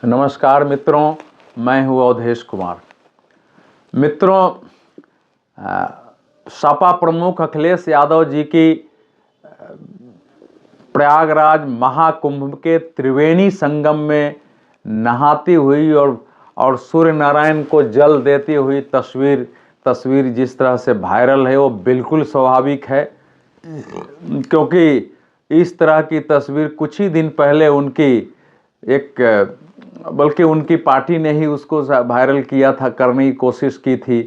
नमस्कार मित्रों, मैं हूँ अवधेश कुमार। मित्रों, सपा प्रमुख अखिलेश यादव जी की प्रयागराज महाकुंभ के त्रिवेणी संगम में नहाती हुई और सूर्य नारायण को जल देती हुई तस्वीर जिस तरह से वायरल है वो बिल्कुल स्वाभाविक है, क्योंकि इस तरह की तस्वीर कुछ ही दिन पहले बल्कि उनकी पार्टी ने ही उसको वायरल किया था, करने की कोशिश की थी।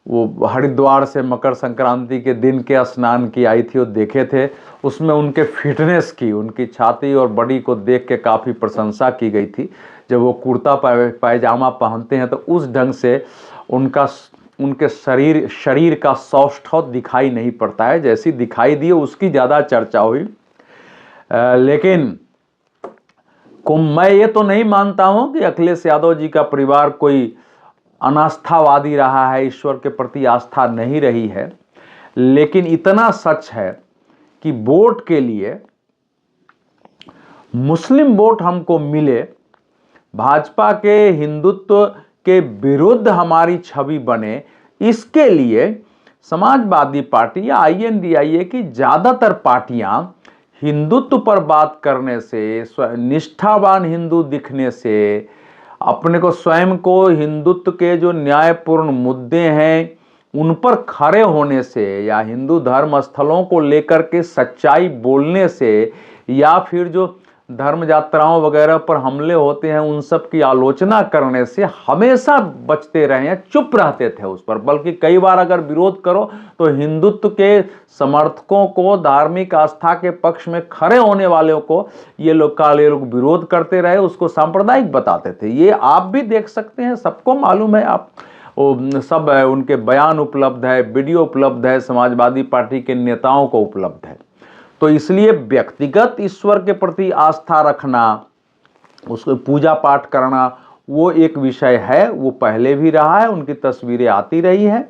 वो हरिद्वार से मकर संक्रांति के दिन के स्नान की आई थी, वो देखे थे। उसमें उनके फिटनेस की, उनकी छाती और बॉडी को देख के काफ़ी प्रशंसा की गई थी। जब वो कुर्ता पायजामा पहनते हैं तो उस ढंग से उनके शरीर का सौष्ठव दिखाई नहीं पड़ता है। जैसी दिखाई दी उसकी ज़्यादा चर्चा हुई। लेकिन मैं ये तो नहीं मानता हूं कि अखिलेश यादव जी का परिवार कोई अनास्थावादी रहा है, ईश्वर के प्रति आस्था नहीं रही है। लेकिन इतना सच है कि वोट के लिए मुस्लिम वोट हमको मिले, भाजपा के हिंदुत्व के विरुद्ध हमारी छवि बने, इसके लिए समाजवादी पार्टी या INDIA की ज़्यादातर पार्टियां हिंदुत्व पर बात करने से, निष्ठावान हिंदू दिखने से, अपने को स्वयं को हिंदुत्व के जो न्यायपूर्ण मुद्दे हैं उन पर खड़े होने से, या हिंदू धर्म स्थलों को लेकर के सच्चाई बोलने से, या फिर जो धर्म यात्राओं वगैरह पर हमले होते हैं उन सब की आलोचना करने से हमेशा बचते रहे हैं, चुप रहते थे उस पर। बल्कि कई बार अगर विरोध करो तो हिंदुत्व के समर्थकों को, धार्मिक आस्था के पक्ष में खड़े होने वालों को ये लोग विरोध करते रहे, उसको सांप्रदायिक बताते थे। ये आप भी देख सकते हैं, सबको मालूम है। आप सब उनके बयान उपलब्ध है, वीडियो उपलब्ध है, समाजवादी पार्टी के नेताओं को उपलब्ध है। तो इसलिए व्यक्तिगत ईश्वर के प्रति आस्था रखना, उसको पूजा पाठ करना, वो एक विषय है, वो पहले भी रहा है, उनकी तस्वीरें आती रही है।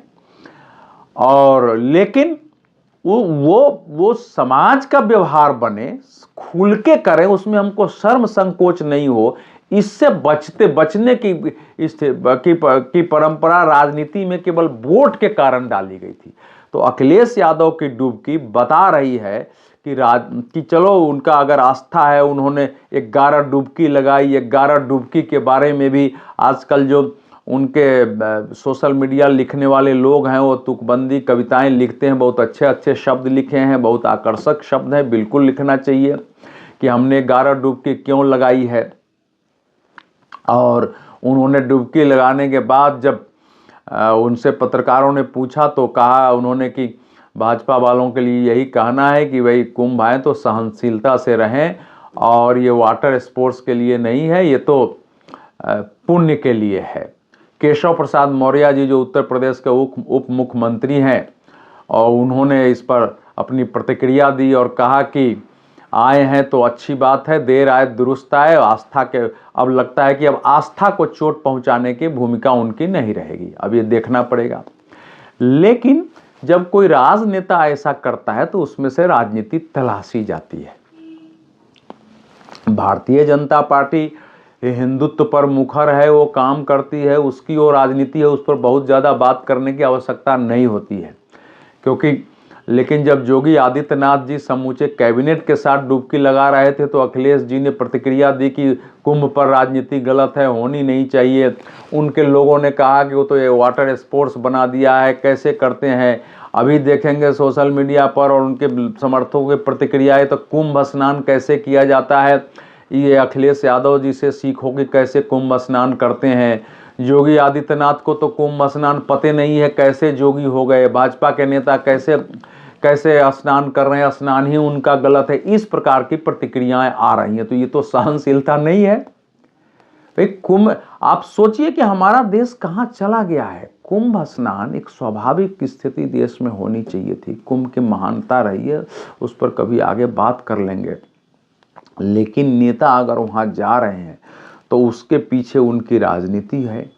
और लेकिन वो समाज का व्यवहार बने, खुल के करें, उसमें हमको शर्म संकोच नहीं हो, इससे बचने की परंपरा राजनीति में केवल वोट के कारण डाली गई थी। तो अखिलेश यादव की डुबकी बता रही है कि चलो उनका अगर आस्था है, उन्होंने 11 डुबकी लगाई। 11 डुबकी के बारे में भी आजकल जो उनके सोशल मीडिया लिखने वाले लोग हैं वो तुकबंदी कविताएं लिखते हैं, बहुत अच्छे अच्छे शब्द लिखे हैं, बहुत आकर्षक शब्द हैं। बिल्कुल लिखना चाहिए कि हमने 11 डुबकी क्यों लगाई है। और उन्होंने डुबकी लगाने के बाद जब उनसे पत्रकारों ने पूछा तो कहा उन्होंने कि भाजपा वालों के लिए यही कहना है कि भाई कुंभ आए तो सहनशीलता से रहें, और ये वाटर स्पोर्ट्स के लिए नहीं है, ये तो पुण्य के लिए है। केशव प्रसाद मौर्य जी जो उत्तर प्रदेश के उप मुख्यमंत्री हैं, और उन्होंने इस पर अपनी प्रतिक्रिया दी और कहा कि आए हैं तो अच्छी बात है, देर आए दुरुस्त आए। आस्था के अब लगता है कि अब आस्था को चोट पहुंचाने की भूमिका उनकी नहीं रहेगी, अब ये देखना पड़ेगा। लेकिन जब कोई राजनेता ऐसा करता है तो उसमें से राजनीति तलाशी जाती है। भारतीय जनता पार्टी हिंदुत्व पर मुखर है, वो काम करती है, उसकी वो राजनीति है, उस पर बहुत ज़्यादा बात करने की आवश्यकता नहीं होती है। लेकिन जब योगी आदित्यनाथ जी समूचे कैबिनेट के साथ डुबकी लगा रहे थे तो अखिलेश जी ने प्रतिक्रिया दी कि कुंभ पर राजनीति गलत है, होनी नहीं चाहिए। उनके लोगों ने कहा कि वो तो ये वाटर स्पोर्ट्स बना दिया है, कैसे करते हैं। अभी देखेंगे सोशल मीडिया पर और उनके समर्थकों की प्रतिक्रियाएं, तो कुंभ स्नान कैसे किया जाता है ये अखिलेश यादव जी से सीखो कि कैसे कुंभ स्नान करते हैं। योगी आदित्यनाथ को तो कुंभ स्नान पते नहीं है, कैसे योगी हो गए। भाजपा के नेता कैसे स्नान कर रहे हैं, स्नान ही उनका गलत है। इस प्रकार की प्रतिक्रियाएं आ रही हैं, तो ये तो सहनशीलता नहीं है भाई। कुंभ, आप सोचिए कि हमारा देश कहाँ चला गया है। कुंभ स्नान एक स्वाभाविक स्थिति देश में होनी चाहिए थी। कुंभ की महानता रही है, उस पर कभी आगे बात कर लेंगे। लेकिन नेता अगर वहां जा रहे हैं तो उसके पीछे उनकी राजनीति है।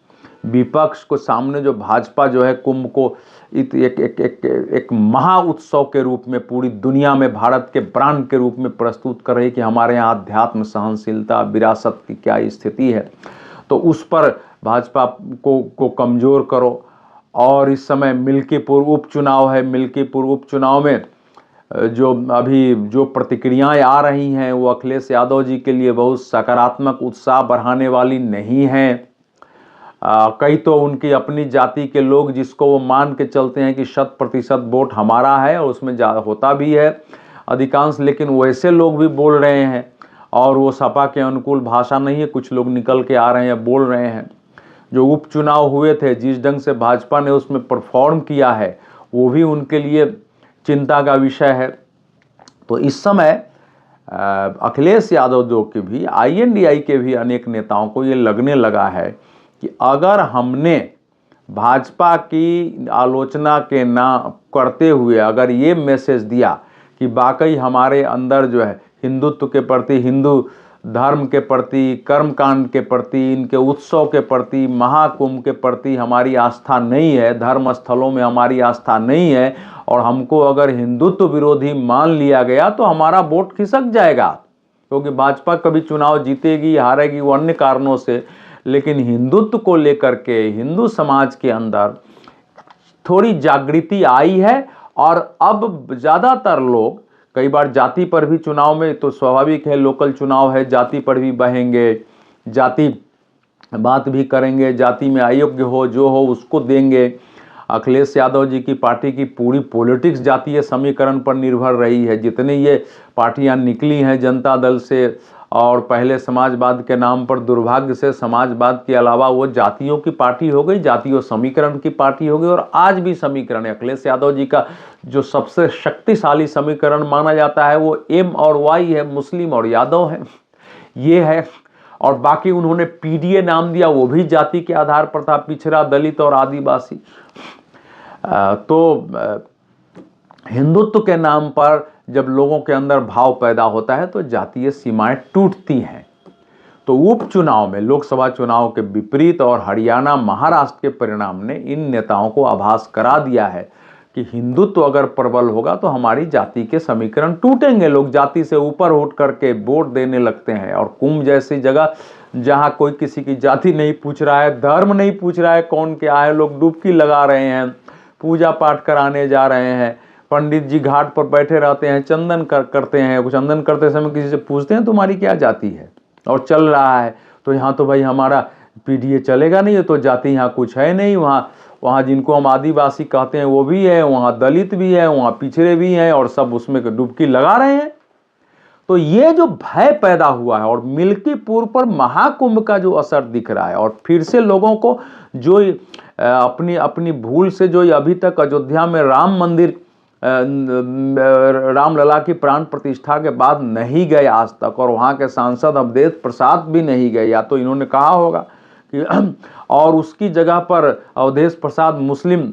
विपक्ष को सामने जो भाजपा जो है कुंभ को एक महा उत्सव के रूप में पूरी दुनिया में भारत के ब्रांड के रूप में प्रस्तुत कर रही कि हमारे यहाँ अध्यात्म, सहनशीलता, विरासत की क्या स्थिति है। तो उस पर भाजपा को कमज़ोर करो। और इस समय मिल्कीपुर उपचुनाव है, मिल्कीपुर उपचुनाव में जो प्रतिक्रियाएं आ रही हैं वो अखिलेश यादव जी के लिए बहुत सकारात्मक, उत्साह बढ़ाने वाली नहीं हैं। कई तो उनकी अपनी जाति के लोग, जिसको वो मान के चलते हैं कि 100% वोट हमारा है, और उसमें होता भी है अधिकांश, लेकिन वैसे लोग भी बोल रहे हैं, और वो सपा के अनुकूल भाषा नहीं है, कुछ लोग निकल के आ रहे हैं, बोल रहे हैं। जो उपचुनाव हुए थे, जिस ढंग से भाजपा ने उसमें परफॉर्म किया है, वो भी उनके लिए चिंता का विषय है। तो इस समय अखिलेश यादव जो कि भी INDI के भी अनेक नेताओं को ये लगने लगा है कि अगर हमने भाजपा की आलोचना के ना करते हुए अगर ये मैसेज दिया कि वाकई हमारे अंदर जो है हिंदुत्व के प्रति, हिंदू धर्म के प्रति, कर्मकांड के प्रति, इनके उत्सव के प्रति, महाकुंभ के प्रति हमारी आस्था नहीं है, धर्म स्थलों में हमारी आस्था नहीं है, और हमको अगर हिंदुत्व विरोधी मान लिया गया तो हमारा वोट खिसक जाएगा। क्योंकि भाजपा कभी चुनाव जीतेगी हारेगी वो अन्य कारणों से, लेकिन हिंदुत्व को लेकर के हिंदू समाज के अंदर थोड़ी जागृति आई है। और अब ज़्यादातर लोग, कई बार जाति पर भी चुनाव में, तो स्वाभाविक है लोकल चुनाव है, जाति पर भी बहेंगे, जाति बात भी करेंगे, जाति में अयोग्य हो जो हो उसको देंगे। अखिलेश यादव जी की पार्टी की पूरी पॉलिटिक्स जातीय समीकरण पर निर्भर रही है। जितने ये पार्टियां निकली हैं जनता दल से, और पहले समाजवाद के नाम पर दुर्भाग्य से समाजवाद के अलावा वो जातियों की पार्टी हो गई, जातीय समीकरण की पार्टी हो गई। और आज भी समीकरण है, अखिलेश यादव जी का जो सबसे शक्तिशाली समीकरण माना जाता है वो M और Y है, मुस्लिम और यादव है, ये है। और बाकी उन्होंने PDA नाम दिया, वो भी जाति के आधार पर था, पिछड़ा, दलित और आदिवासी। तो हिंदुत्व के नाम पर जब लोगों के अंदर भाव पैदा होता है तो जातीय सीमाएं टूटती हैं। तो उपचुनाव में, लोकसभा चुनाव के विपरीत और हरियाणा, महाराष्ट्र के परिणाम ने इन नेताओं को आभास करा दिया है कि हिंदुत्व अगर प्रबल होगा तो हमारी जाति के समीकरण टूटेंगे, लोग जाति से ऊपर उठ करके वोट देने लगते हैं। और कुंभ जैसी जगह जहां कोई किसी की जाति नहीं पूछ रहा है, धर्म नहीं पूछ रहा है, कौन क्या है, लोग डुबकी लगा रहे हैं, पूजा पाठ कराने जा रहे हैं, पंडित जी घाट पर बैठे रहते हैं, चंदन करते हैं, कुछ चंदन करते समय किसी से पूछते हैं तुम्हारी क्या जाति है, और चल रहा है। तो यहाँ तो भाई हमारा PDA चलेगा नहीं, तो जाति यहाँ कुछ है नहीं, वहाँ जिनको हम आदिवासी कहते हैं वो भी है, वहाँ दलित भी है, वहाँ पिछड़े भी हैं, और सब उसमें डुबकी लगा रहे हैं। तो ये जो भय पैदा हुआ है, और मिल्कीपुर पर महाकुंभ का जो असर दिख रहा है, और फिर से लोगों को जो अपनी अपनी भूल से जो अभी तक अयोध्या में राम मंदिर, रामलला की प्राण प्रतिष्ठा के बाद नहीं गए आज तक, और वहाँ के सांसद अवधेश प्रसाद भी नहीं गए, या तो इन्होंने कहा होगा कि और उसकी जगह पर अवधेश प्रसाद मुस्लिम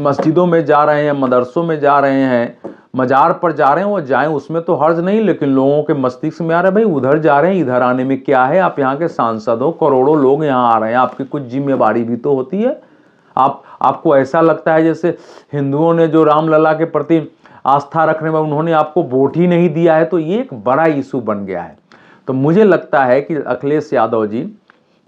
मस्जिदों में जा रहे हैं, मदरसों में जा रहे हैं, मजार पर जा रहे हैं, वो जाएं उसमें तो हर्ज नहीं, लेकिन लोगों के मस्तिष्क में आ रहा है भाई उधर जा रहे हैं, इधर आने में क्या है, आप यहाँ के सांसद हो, करोड़ों लोग यहाँ आ रहे हैं, आपकी कुछ जिम्मेवारी भी तो होती है। आपको ऐसा लगता है जैसे हिंदुओं ने जो रामलला के प्रति आस्था रखने में उन्होंने आपको वोट ही नहीं दिया है, तो ये एक बड़ा इशू बन गया है। तो मुझे लगता है कि अखिलेश यादव जी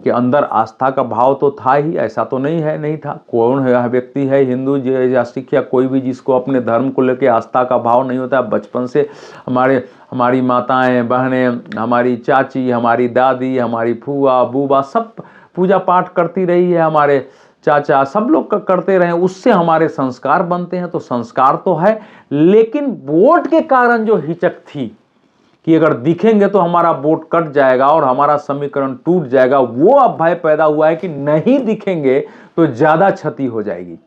के अंदर आस्था का भाव तो था ही, ऐसा तो नहीं था। कौन है व्यक्ति है हिंदू या सिख या कोई भी जिसको अपने धर्म को लेकर आस्था का भाव नहीं होता। बचपन से हमारी माताएं, बहनें, हमारी चाची, हमारी दादी, हमारी फूआ, बूबा सब पूजा पाठ करती रही है, हमारे चाचा सब लोग करते रहे, उससे हमारे संस्कार बनते हैं। तो संस्कार तो है, लेकिन वोट के कारण जो हिचक थी कि अगर दिखेंगे तो हमारा वोट कट जाएगा और हमारा समीकरण टूट जाएगा, वो अब भय पैदा हुआ है कि नहीं दिखेंगे तो ज्यादा क्षति हो जाएगी।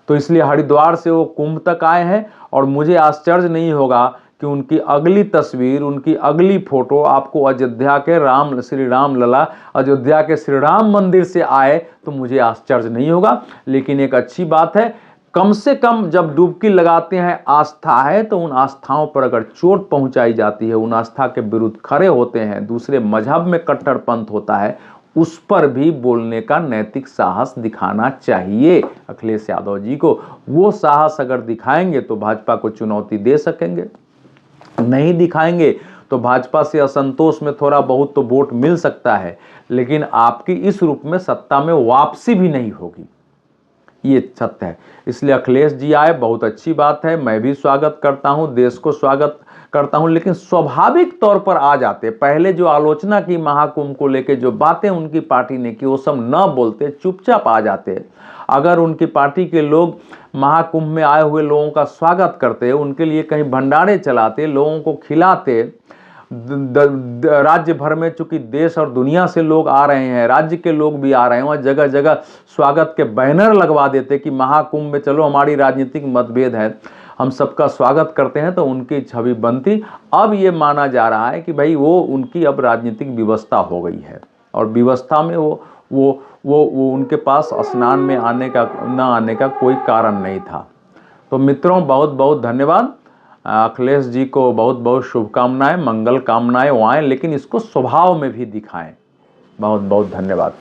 तो इसलिए हरिद्वार से वो कुंभ तक आए हैं, और मुझे आश्चर्य नहीं होगा कि उनकी अगली तस्वीर, उनकी अगली फोटो आपको अयोध्या के श्री राम लला, अयोध्या के श्री राम मंदिर से आए तो मुझे आश्चर्य नहीं होगा। लेकिन एक अच्छी बात है, कम से कम जब डुबकी लगाते हैं आस्था है, तो उन आस्थाओं पर अगर चोट पहुंचाई जाती है, उन आस्था के विरुद्ध खड़े होते हैं, दूसरे मजहब में कट्टरपंथ होता है, उस पर भी बोलने का नैतिक साहस दिखाना चाहिए अखिलेश यादव जी को। वो साहस अगर दिखाएंगे तो भाजपा को चुनौती दे सकेंगे, नहीं दिखाएंगे तो भाजपा से असंतोष में थोड़ा बहुत तो वोट मिल सकता है, लेकिन आपकी इस रूप में सत्ता में वापसी भी नहीं होगी, ये सत्य है। इसलिए अखिलेश जी आए, बहुत अच्छी बात है, मैं भी स्वागत करता हूं, देश को स्वागत करता हूं। लेकिन स्वाभाविक तौर पर आ जाते, पहले जो आलोचना की महाकुंभ को लेके, जो बातें उनकी पार्टी ने की, वो सब न बोलते, चुपचाप आ जाते। अगर उनकी पार्टी के लोग महाकुंभ में आए हुए लोगों का स्वागत करते, उनके लिए कहीं भंडारे चलाते, लोगों को खिलाते, राज्य भर में चूंकि देश और दुनिया से लोग आ रहे हैं, राज्य के लोग भी आ रहे हैं, वहाँ जगह जगह स्वागत के बैनर लगवा देते कि महाकुंभ में चलो, हमारी राजनीतिक मतभेद है, हम सबका स्वागत करते हैं, तो उनकी छवि बनती। अब ये माना जा रहा है कि भाई वो उनकी अब राजनीतिक व्यवस्था हो गई है, और व्यवस्था में वो उनके पास स्नान में आने का न आने का कोई कारण नहीं था। तो मित्रों, बहुत बहुत धन्यवाद। अखिलेश जी को बहुत बहुत शुभकामनाएं, मंगल कामनाएं वो आएं, लेकिन इसको स्वभाव में भी दिखाएं। बहुत बहुत धन्यवाद।